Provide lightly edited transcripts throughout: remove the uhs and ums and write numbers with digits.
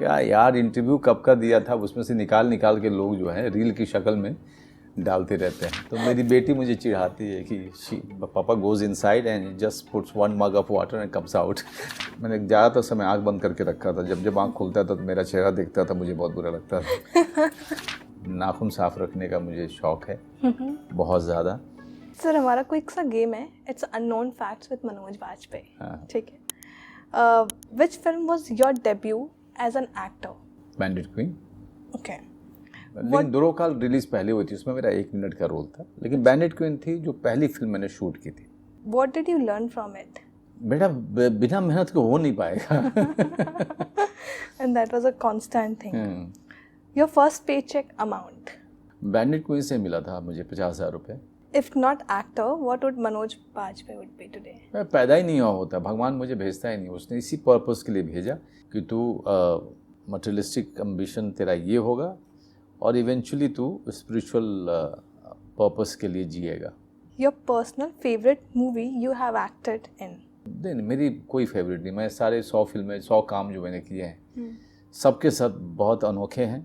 क्या यार, इंटरव्यू कब का दिया था, उसमें से निकाल निकाल के लोग जो है रील की शक्ल में डालते रहते हैं। तो मेरी बेटी मुझे चिढ़ाती है कि पापा goes inside and just puts 1 mug of water and comes out. मैंने ज़्यादातर समय आंख बंद करके रखा था। जब जब आंख खुलता था तो मेरा चेहरा दिखता था, मुझे बहुत बुरा लगता था। नाखून साफ रखने का मुझे शौक है बहुत ज़्यादा। सर हमारा कोई सा गेम है, it's unknown facts with Manoj Vajpayee. हाँ। ठीक है, which film was your debut as an actor? Bandit Queen. Okay, लेकिन दुरोकाल रिलीज पहले हुई थी, उसमें मेरा 1 मिनट का रोल था। लेकिन बैंडिट क्वीन थी जो पहली फिल्म मैंने शूट की थी। What did you learn from it? बेटा बिना मेहनत के हो नहीं पाएगा। And that was a constant thing. Your first paycheque amount? Bandit queen से मिला था मुझे 50,000 रुपये। If not actor, what would Manoj Bajpayee would be today? मैं पैदा ही नहीं हुआ होता, भगवान मुझे भेजता ही नहीं। उसने इसी पर्पस के लिए भेजा कि तू मटेरियलिस्टिक एम्बिशन तेरा ये होगा और इवेंचुअली तू स्पिरिचुअल पर्पस के लिए जिएगा। Your personal favorite movie you have acted in? नहीं, मेरी कोई फेवरेट नहीं। मैं सारे 100 फिल्में 100 काम जो मैंने किए हैं सबके सब बहुत अनोखे हैं।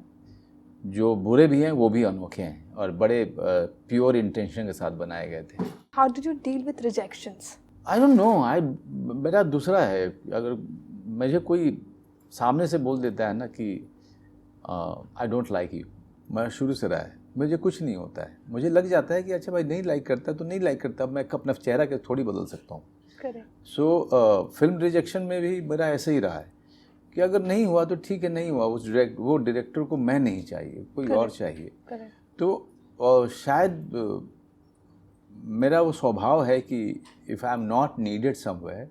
जो बुरे भी हैं वो भी अनोखे हैं और बड़े प्योर इंटेंशन के साथ बनाए गए थे। How did you deal with rejections? I don't know, मेरा दूसरा है। अगर मुझे कोई सामने से बोल देता है ना कि आई डोंट लाइक यू, मैं शुरू से रहा है, मुझे कुछ नहीं होता है। मुझे लग जाता है कि अच्छा भाई नहीं लाइक करता तो नहीं लाइक करता, मैं अपना चेहरा के थोड़ी बदल सकता हूँ। सो फिल्म रिजेक्शन में भी मेरा ऐसे ही रहा है कि अगर नहीं हुआ तो ठीक है, नहीं हुआ। वो डायरेक्टर को मैं नहीं चाहिए, कोई और चाहिए। तो शायद मेरा वो स्वभाव है कि if I am not needed somewhere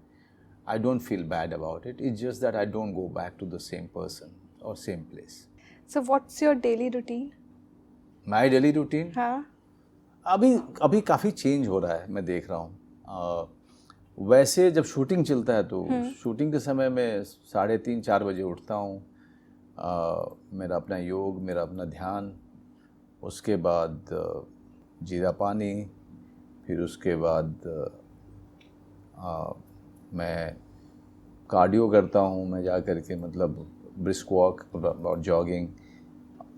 I don't feel bad about it. It's just that I don't go back to the same person और same place. So what's your daily routine? My daily routine हाँ, अभी काफ़ी change हो रहा है, मैं देख रहा हूँ। वैसे जब शूटिंग चलता है तो शूटिंग के समय में 3:30-4 बजे उठता हूँ। मेरा अपना योग, मेरा अपना ध्यान, उसके बाद जीरा पानी, फिर उसके बाद मैं कार्डियो करता हूँ। मैं जा कर के मतलब ब्रिस्क वॉक और जॉगिंग,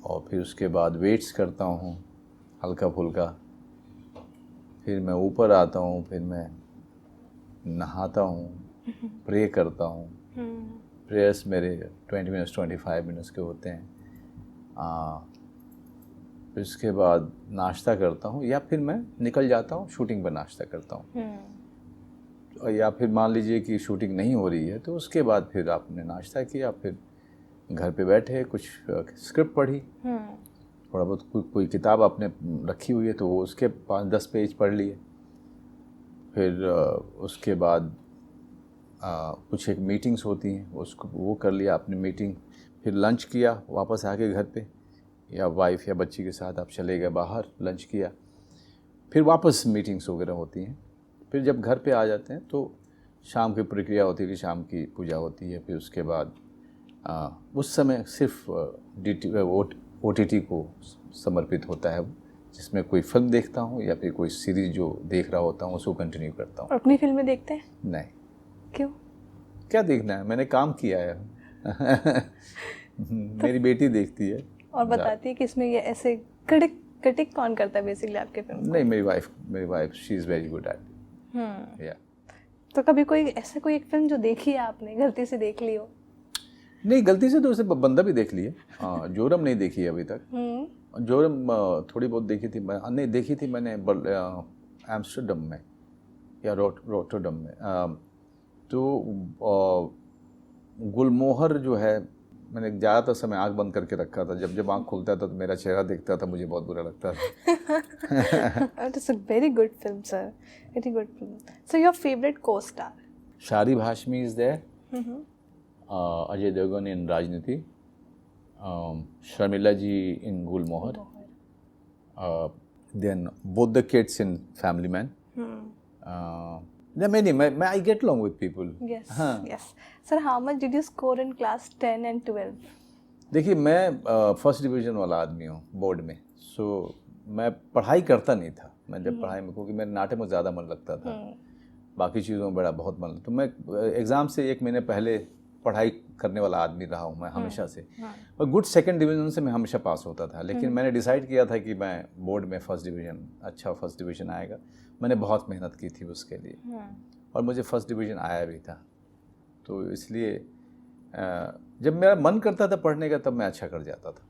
और फिर उसके बाद वेट्स करता हूँ हल्का फुल्का। फिर मैं ऊपर आता हूँ, फिर मैं नहाता हूँ, प्रे करता हूँ। प्रेयर्स मेरे 20 मिनट्स 25 मिनट्स के होते हैं। फिर उसके बाद नाश्ता करता हूँ या फिर मैं निकल जाता हूँ शूटिंग पर नाश्ता करता हूँ। या फिर मान लीजिए कि शूटिंग नहीं हो रही है तो उसके बाद फिर आपने नाश्ता किया, फिर घर पे बैठे कुछ स्क्रिप्ट पढ़ी, थोड़ा बहुत कोई किताब आपने रखी हुई है तो वो उसके 5-10 पेज पढ़ लिए। फिर उसके बाद कुछ एक मीटिंग्स होती हैं उसको वो कर लिया आपने मीटिंग। फिर लंच किया, वापस आके घर पे या वाइफ या बच्ची के साथ आप चले गए बाहर, लंच किया, फिर वापस मीटिंग्स वगैरह होती हैं। फिर जब घर पे आ जाते हैं तो शाम की प्रक्रिया होती है कि शाम की पूजा होती है। फिर उसके बाद उस समय सिर्फ OTT को समर्पित होता है वो, जिसमें कोई फिल्म देखता हूँ या फिर कोई सीरीज जो देख रहा होता हूँ उसको कंटिन्यू करता हूँ। अपनी फिल्में देखते हैं? नहीं। क्यों? क्या देखना है, मैंने काम किया है। मेरी बेटी देखती है और बताती है कि इसमें ये ऐसे क्रिटिक कौन करता है बेसिकली आपके फिल्म? नहीं, मेरी wife she is very good at या। तो कभी कोई ऐसा कोई एक फिल्म जो देखी है आपने, गलती से देख ली हो? नहीं, गलती से तो उसे बंदा भी देख लिए। जोरम नहीं देखी अभी तक। जोरम थोड़ी बहुत देखी थी, नहीं देखी थी मैंने एम्स्टर्डम में या रोटरडम में। तो गुलमोहर जो है मैंने ज़्यादातर समय आंख बंद करके रखा था। जब जब आंख खुलता था तो मेरा चेहरा दिखता था, मुझे बहुत बुरा लगता था। It is a very good film, sir. Very good film. So your favorite co-star? Sharib Hashmi is there, Ajay Devgn in Raajneeti, Sharmila ji in Gulmohar, then both the kids in Family Man. I get along with people. Yes, yes. Sir, how much did you score in class 10 and 12? देखिए मैं first division वाला आदमी हूँ board में। सो मैं पढ़ाई करता नहीं था। मैं जब पढ़ाई में, क्योंकि मेरे नाटक में ज़्यादा मन लगता था, बाकी चीज़ों में बहुत मन। तो मैं एग्ज़ाम से 1 महीने पहले पढ़ाई करने वाला आदमी रहा हूँ मैं हमेशा से, और गुड सेकंड डिवीज़न से मैं हमेशा पास होता था, लेकिन मैंने डिसाइड किया था कि मैं बोर्ड में फर्स्ट डिवीज़न आएगा। मैंने बहुत मेहनत की थी उसके लिए और मुझे फर्स्ट डिवीज़न आया भी था। तो इसलिए जब मेरा मन करता था पढ़ने का तब मैं अच्छा कर जाता था।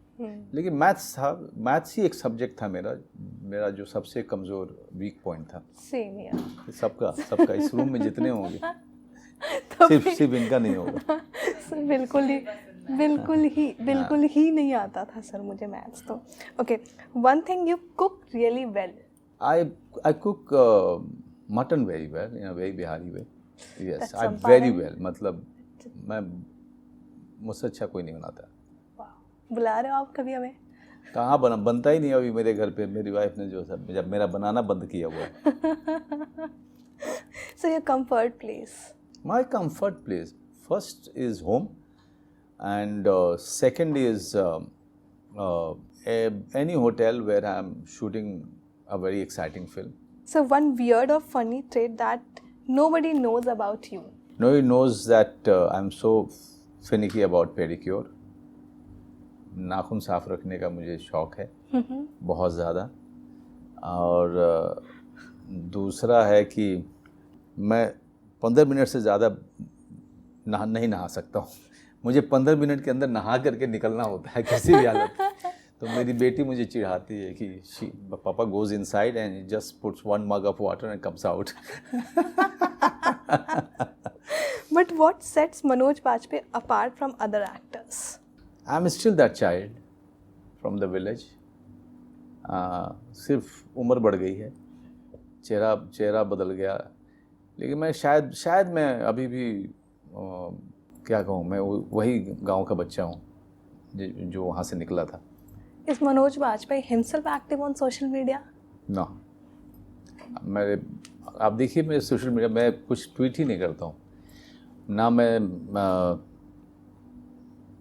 लेकिन मैथ्स ही एक सब्जेक्ट था मेरा जो सबसे कमज़ोर वीक पॉइंट था। सेम यार, सबका इस रूम में जितने होंगे सिर्फ इनका नहीं होगा। सर बिल्कुल ही नहीं आता था सर मुझे मैथ्स तो। Okay, one thing you cook really well. I cook mutton very well in a very Bihari way. Yes, I very well. मतलब मैं मुझसे अच्छा कोई नहीं बनाता। बुला रहे हो आप कभी हमें? कहाँ बनता ही नहीं अभी मेरे घर पे। मेरी वाइफ ने जब मेरा बनाना बंद किया हुआ है। So your comfort place? My comfort place first is home, and second is any hotel where I'm shooting a very exciting film. So one weird or funny trait that nobody knows about you? Nobody knows that I'm so finicky about pedicure. नाखून साफ रखने का मुझे शौक़ है बहुत ज़्यादा। और दूसरा है कि मैं 15 मिनट से ज़्यादा नहीं नहा सकता हूँ। मुझे 15 मिनट के अंदर नहा करके निकलना होता है किसी भी हालत। तो मेरी बेटी मुझे चिढ़ाती है कि पापा goes inside and just puts 1 mug of water and comes out. But what sets Manoj Bajpayee apart from other actors? I'm still that child from the village. सिर्फ उम्र बढ़ गई है, चेहरा बदल गया, लेकिन मैं शायद मैं अभी भी क्या कहूँ, मैं वही गांव का बच्चा हूँ जो वहाँ से निकला था। Is Manoj Bajpayee himself active on social media? No. आप देखिए मेरे सोशल मीडिया में कुछ ट्वीट ही नहीं करता हूँ ना। मैं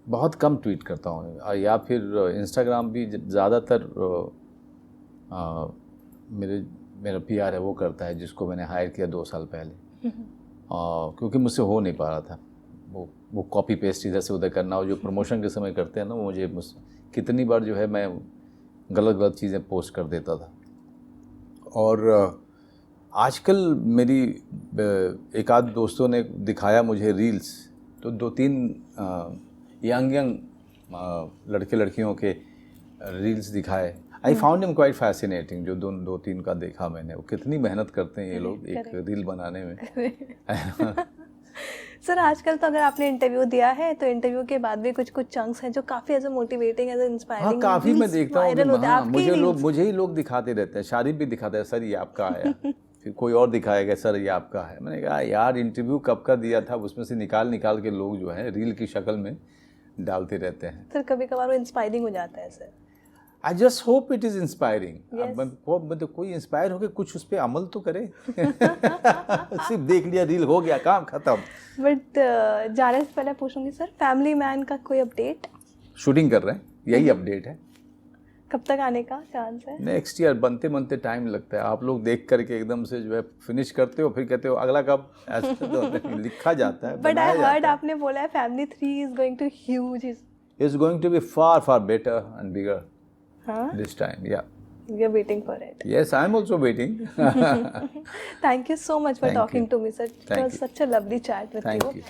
बहुत कम ट्वीट करता हूँ, या फिर इंस्टाग्राम भी ज़्यादातर मेरा PR है वो करता है, जिसको मैंने हायर किया 2 साल पहले। क्योंकि मुझसे हो नहीं पा रहा था वो कॉपी पेस्ट इधर से उधर करना, और जो प्रमोशन के समय करते हैं ना, वो मुझे कितनी बार जो है मैं गलत चीज़ें पोस्ट कर देता था। और आजकल मेरी एक आध दोस्तों ने दिखाया मुझे रील्स, तो 2-3 यंग लड़के लड़कियों के रील्स दिखाए। I found him quite fascinating. जो 2-3 का देखा मैंने, वो कितनी मेहनत करते हैं ये लोग एक रील बनाने में। सर आजकल तो अगर आपने इंटरव्यू दिया है तो इंटरव्यू के बाद भी कुछ चंक्स हैं जो काफ़ी ऐसे मोटिवेटिंग, ऐसे इंस्पायरिंग। हाँ, काफ़ी मैं देखता हूँ। मुझे ही लोग दिखाते रहते हैं। शारिफ भी दिखाते हैं, सर ये आपका आया। फिर कोई और दिखाएगा, सर ये आपका है। मैंने कहा यार इंटरव्यू कब का दिया था, उसमें से निकाल के लोग जो है रील की शक्ल में डालते रहते हैं। सर कभी कभार वो इंस्पायरिंग हो जाता है sir. I just hope it is inspiring. मतलब कोई इंस्पायर होकर कुछ उस पर अमल तो करे। सिर्फ देख लिया रील हो गया काम खत्म। बट जाने से पहले पूछूंगी सर, फैमिली मैन का कोई अपडेट? शूटिंग कर रहे हैं, यही अपडेट है। कब तक आने का चांस है? Next year. बनते टाइम लगता है। आप लोग देख करके एकदम से जो है फिनिश करते हो, फिर कहते हो अगला कब, ऐसा तो लिखा जाता है। बट आई हर्ड आपने बोला है family 3 is going to huge, is going to be far better and bigger this time. Yeah, we are waiting for it. Yes, I'm also waiting. Thank you so much for talking to me, sir. It was such a lovely chat with you. Thank you.